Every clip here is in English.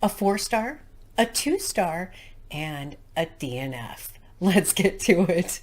a 4-star, a 2-star, and a DNF. Let's get to it.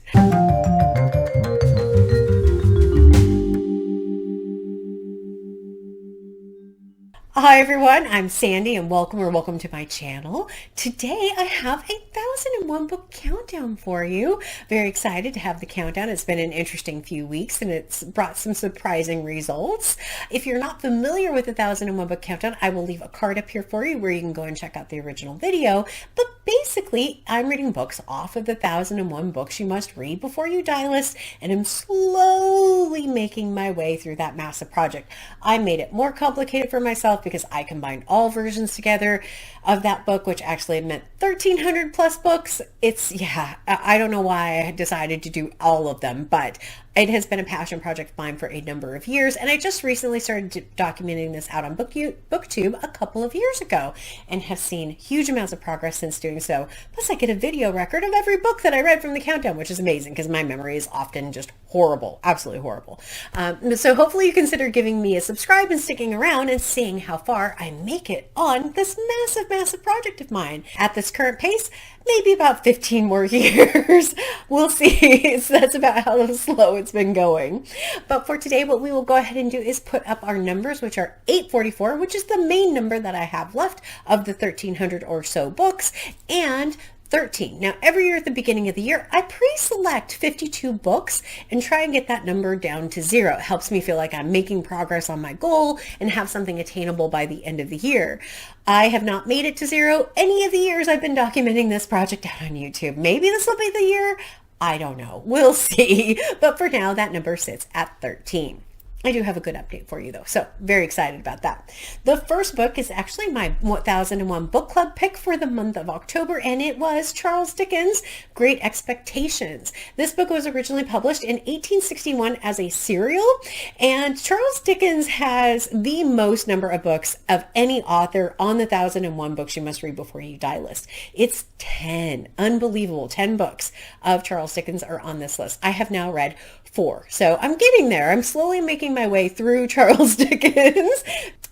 Hi everyone, I'm Sandy and welcome to my channel. Today I have a 1001 book countdown for you. Very excited to have the countdown. It's been an interesting few weeks and it's brought some surprising results. If you're not familiar with the 1001 book countdown, I will leave a card up here for you where you can go and check out the original video. But basically, I'm reading books off of the 1001 books you must read before you die list, and I'm slowly making my way through that massive project. I made it more complicated for myself because I combined all versions together of that book, which actually meant 1,300 plus books. I don't know why I decided to do all of them, but it has been a passion project of mine for a number of years, and I just recently started documenting this out on BookTube a couple of years ago and have seen huge amounts of progress since doing so. Plus, I get a video record of every book that I read from the countdown, which is amazing because my memory is often just horrible, absolutely horrible. So hopefully you consider giving me a subscribe and sticking around and seeing how far I make it on this massive project of mine. At this current pace, maybe about 15 more years. We'll see. So that's about how slow it's been going. But for today, what we will go ahead and do is put up our numbers, which are 844, which is the main number that I have left of the 1,300 or so books, and 13. Now, every year at the beginning of the year, I pre-select 52 books and try and get that number down to 0. It helps me feel like I'm making progress on my goal and have something attainable by the end of the year. I have not made it to 0 any of the years I've been documenting this project out on YouTube. Maybe this will be the year. I don't know. We'll see. But for now, that number sits at 13. I do have a good update for you though, so very excited about that. The first book is actually my 1001 book club pick for the month of October, and it was Charles Dickens' Great Expectations. This book was originally published in 1861 as a serial, and Charles Dickens has the most number of books of any author on the 1001 books you must read before you die list. It's 10, unbelievable, 10 books of Charles Dickens are on this list. I have now read 4. So I'm getting there. I'm slowly making my way through Charles Dickens.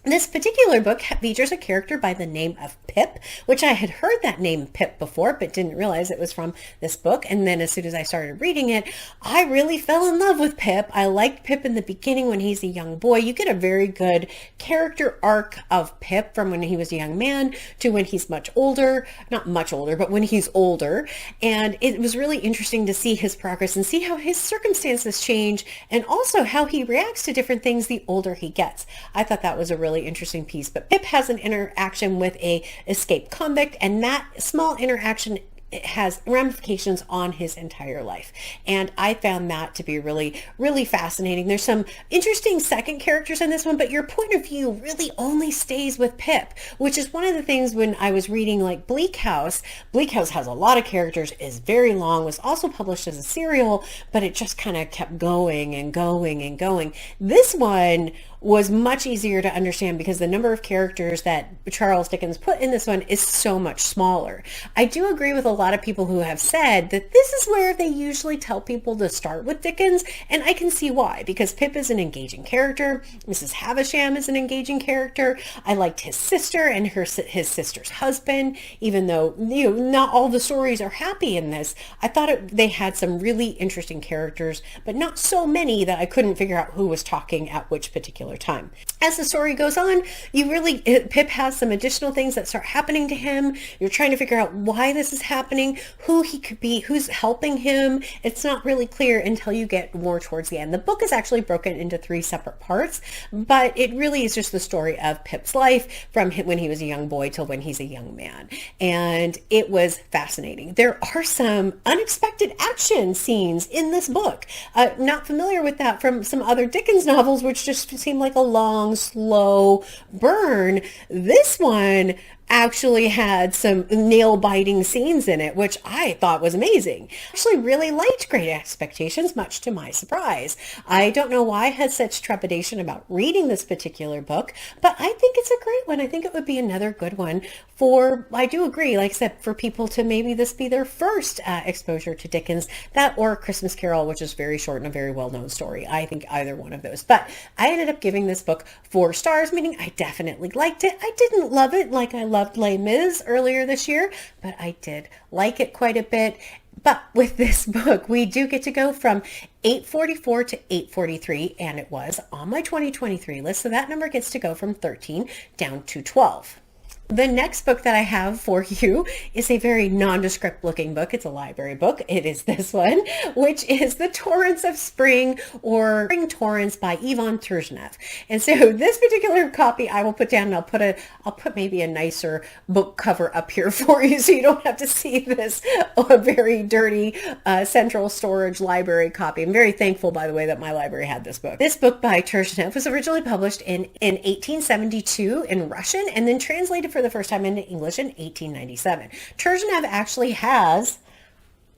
This particular book features a character by the name of Pip, which I had heard that name Pip before, but didn't realize it was from this book. And then as soon as I started reading it, I really fell in love with Pip. I liked Pip in the beginning when he's a young boy. You get a very good character arc of Pip from when he was a young man to when he's much older, not much older, but when he's older. And it was really interesting to see his progress and see how his circumstances change and also how he reacts to different things the older he gets. I thought that was a really interesting piece. But Pip has an interaction with a escaped convict, and that small interaction has ramifications on his entire life. And I found that to be really fascinating. There's some interesting second characters in this one, but your point of view really only stays with Pip, which is one of the things when I was reading like Bleak House. Bleak House has a lot of characters, is very long, was also published as a serial, but it just kind of kept going and going and going. This one was much easier to understand because the number of characters that Charles Dickens put in this one is so much smaller. I do agree with a lot of people who have said that this is where they usually tell people to start with Dickens, and I can see why, because Pip is an engaging character. Mrs. Havisham is an engaging character. I liked his sister and his sister's husband, even though not all the stories are happy in this. I thought they had some really interesting characters, but not so many that I couldn't figure out who was talking at which particular time. As the story goes on, Pip has some additional things that start happening to him. You're trying to figure out why this is happening, who he could be, who's helping him. It's not really clear until you get more towards the end. The book is actually broken into 3 separate parts, but it really is just the story of Pip's life from when he was a young boy till when he's a young man. And it was fascinating. There are some unexpected action scenes in this book. Not familiar with that from some other Dickens novels, which just seem like a long, slow burn. This one actually had some nail-biting scenes in it, which I thought was amazing. I actually really liked Great Expectations, much to my surprise. I don't know why I had such trepidation about reading this particular book, but I think it's a great one. I think it would be another good one I do agree, like I said, for people to maybe this be their first exposure to Dickens, that or Christmas Carol, which is very short and a very well-known story. I think either one of those. But I ended up giving this book 4 stars, meaning I definitely liked it. I didn't love it like I loved Les Mis earlier this year, but I did like it quite a bit. But with this book, we do get to go from 844 to 843, and it was on my 2023 list. So that number gets to go from 13 down to 12. The next book that I have for you is a very nondescript looking book. It's a library book. It is this one, which is The Torrents of Spring, or Spring Torrents by Ivan Turgenev. And so this particular copy I will put down, and I'll put maybe a nicer book cover up here for you so you don't have to see this very dirty central storage library copy. I'm very thankful, by the way, that my library had this book. This book by Turgenev was originally published in 1872 in Russian and then translated for the first time into English in 1897. Turgenev actually has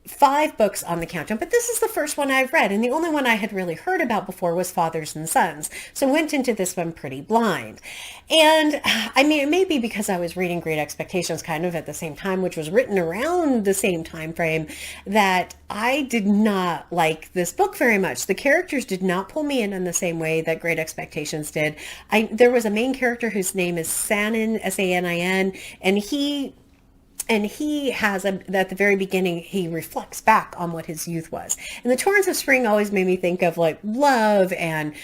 5 books on the countdown, but this is the first one I've read, and the only one I had really heard about before was Fathers and Sons, so I went into this one pretty blind. And I mean, it may be because I was reading Great Expectations kind of at the same time, which was written around the same time frame, that I did not like this book very much. The characters did not pull me in the same way that Great Expectations did. There was a main character whose name is Sanin, S-A-N-I-N, and he has, at the very beginning, he reflects back on what his youth was. And The Torrents of Spring always made me think of like love and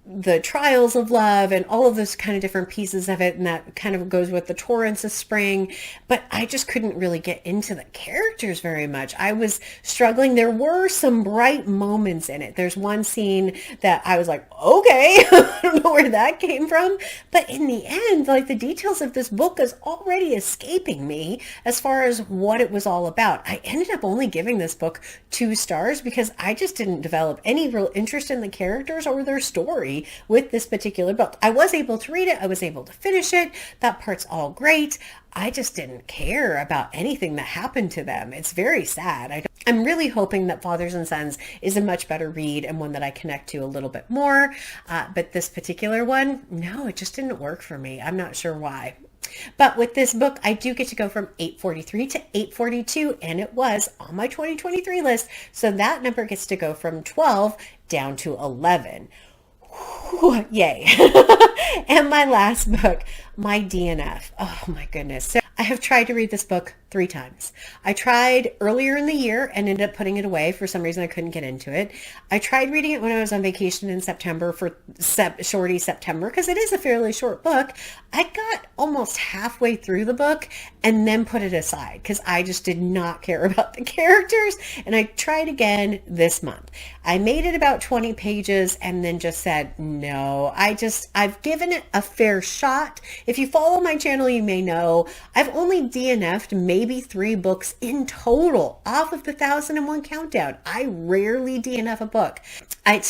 the trials of love and all of those kind of different pieces of it. And that kind of goes with The Torrents of Spring. But I just couldn't really get into the characters very much. I was struggling. There were some bright moments in it. There's one scene that I was like, okay, I don't know where that came from. But in the end, like the details of this book is already escaping me as far as what it was all about. I ended up only giving this book 2 stars because I just didn't develop any real interest in the characters or their story with this particular book. I was able to read it. I was able to finish it. That part's all great. I just didn't care about anything that happened to them. It's very sad. I'm really hoping that Fathers and Sons is a much better read and one that I connect to a little bit more. But this particular one, no, it just didn't work for me. I'm not sure why. But with this book, I do get to go from 843 to 842, and it was on my 2023 list. So that number gets to go from 12 down to 11. Whew, yay. And my last book, my DNF. Oh my goodness. So I have tried to read this book 3 times. I tried earlier in the year and ended up putting it away. For some reason, I couldn't get into it. I tried reading it when I was on vacation in September for shorty September, because it is a fairly short book. I got almost halfway through the book and then put it aside because I just did not care about the characters. And I tried again this month. I made it about 20 pages and then just said, no, I've given it a fair shot. If you follow my channel, you may know I've only DNF'd maybe 3 books in total off of the 1001 countdown. I rarely DNF a book. It's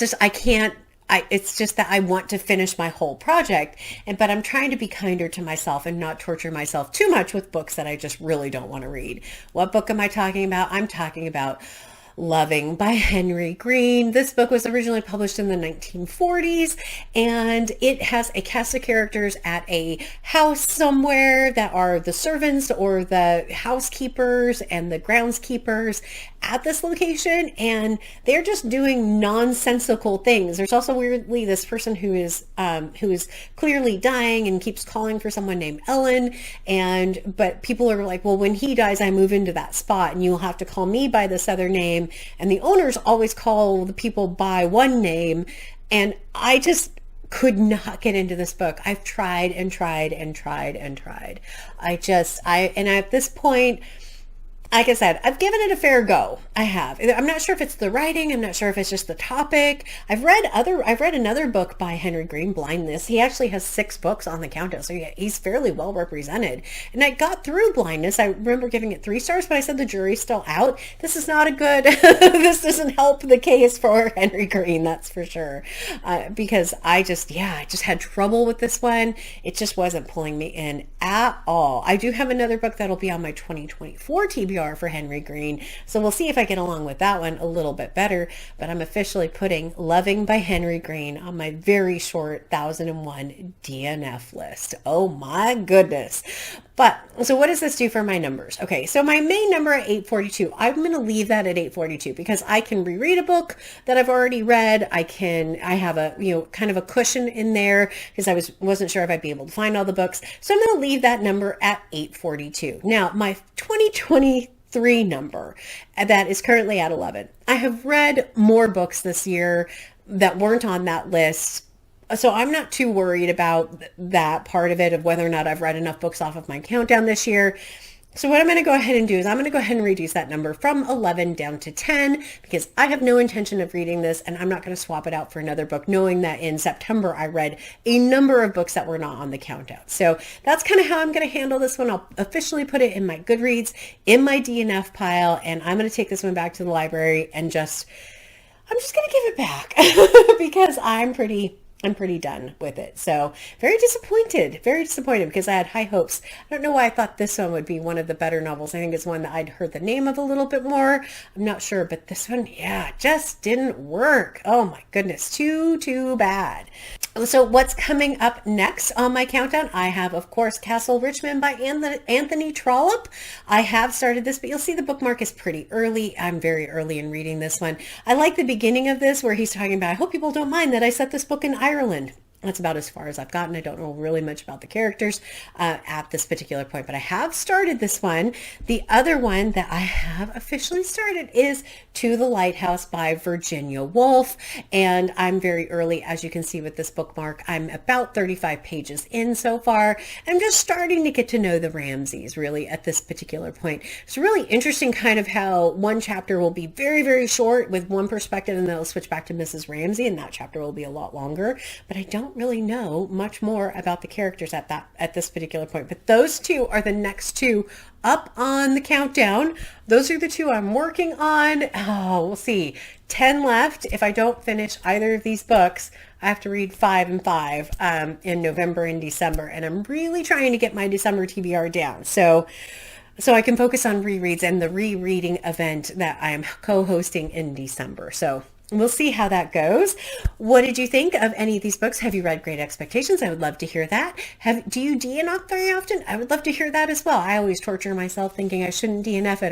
just that I want to finish my whole project, but I'm trying to be kinder to myself and not torture myself too much with books that I just really don't want to read. What book am I talking about? I'm talking about Loving by Henry Green. This book was originally published in the 1940s, and it has a cast of characters at a house somewhere that are the servants or the housekeepers and the groundskeepers at this location, and they're just doing nonsensical things. There's also weirdly this person who is clearly dying and keeps calling for someone named Ellen, but people are like, well, when he dies, I move into that spot, and you'll have to call me by this other name. And the owners always call the people by one name, and I just could not get into this book. I've tried and tried and tried and tried. And at this point, like I said, I've given it a fair go. I have. I'm not sure if it's the writing. I'm not sure if it's just the topic. I've read another book by Henry Green, Blindness. He actually has 6 books on the countdown, so he's fairly well represented. And I got through Blindness. I remember giving it 3 stars, but I said the jury's still out. This is not a good, this doesn't help the case for Henry Green, that's for sure. Because I just had trouble with this one. It just wasn't pulling me in at all. I do have another book that'll be on my 2024 TBR for Henry Green, so we'll see if I get along with that one a little bit better. But I'm officially putting Loving by Henry Green on my very short 1001 DNF list. Oh my goodness. But so what does this do for my numbers? Okay, so my main number at 842, I'm going to leave that at 842 because I can reread a book that I've already read. I have a, kind of a cushion in there because I wasn't sure if I'd be able to find all the books. So I'm going to leave that number at 842. Now, my 2023 number that is currently at 11. I have read more books this year that weren't on that list. So I'm not too worried about that part of it, of whether or not I've read enough books off of my countdown this year. So what I'm going to go ahead and do is I'm going to go ahead and reduce that number from 11 down to 10 because I have no intention of reading this, and I'm not going to swap it out for another book, knowing that in September I read a number of books that were not on the countdown. So that's kind of how I'm going to handle this one. I'll officially put it in my Goodreads, in my DNF pile, and I'm going to take this one back to the library and I'm just going to give it back because I'm pretty done with it. So very disappointed because I had high hopes. I don't know why I thought this one would be one of the better novels. I think it's one that I'd heard the name of a little bit more. I'm not sure, but this one, just didn't work. Oh my goodness, too bad. So what's coming up next on my countdown? I have, of course, Castle Richmond by Anthony Trollope. I have started this, but you'll see the bookmark is pretty early. I'm very early in reading this one. I like the beginning of this where he's talking about, I hope people don't mind that I set this book in Ireland. That's about as far as I've gotten. I don't know really much about the characters at this particular point, but I have started this one. The other one that I have officially started is To the Lighthouse by Virginia Woolf, and I'm very early, as you can see with this bookmark. I'm about 35 pages in so far. I'm just starting to get to know the Ramsays really at this particular point. It's really interesting kind of how one chapter will be very, very short with one perspective, and then it'll switch back to Mrs. Ramsay, and that chapter will be a lot longer, but I don't really know much more about the characters at this particular point. But those two are the next two up on the countdown. Those are the two I'm working on. Oh, we'll see. 10 left. If I don't finish either of these books, I have to read 5 and 5 in November and December, and I'm really trying to get my December TBR down so I can focus on rereads and the rereading event that I'm co-hosting in December. So we'll see how that goes. What did you think of any of these books? Have you read Great Expectations? I would love to hear that. Do you DNF very often? I would love to hear that as well. I always torture myself thinking I shouldn't DNF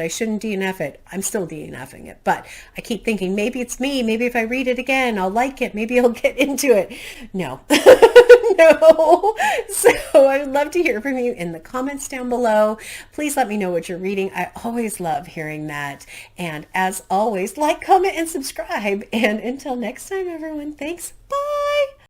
it. I'm still DNFing it, but I keep thinking maybe it's me. Maybe if I read it again, I'll like it. Maybe I'll get into it. No. No. So I would love to hear from you in the comments down below. Please let me know what you're reading. I always love hearing that. And as always, like, comment, and subscribe. And until next time, everyone, thanks. Bye.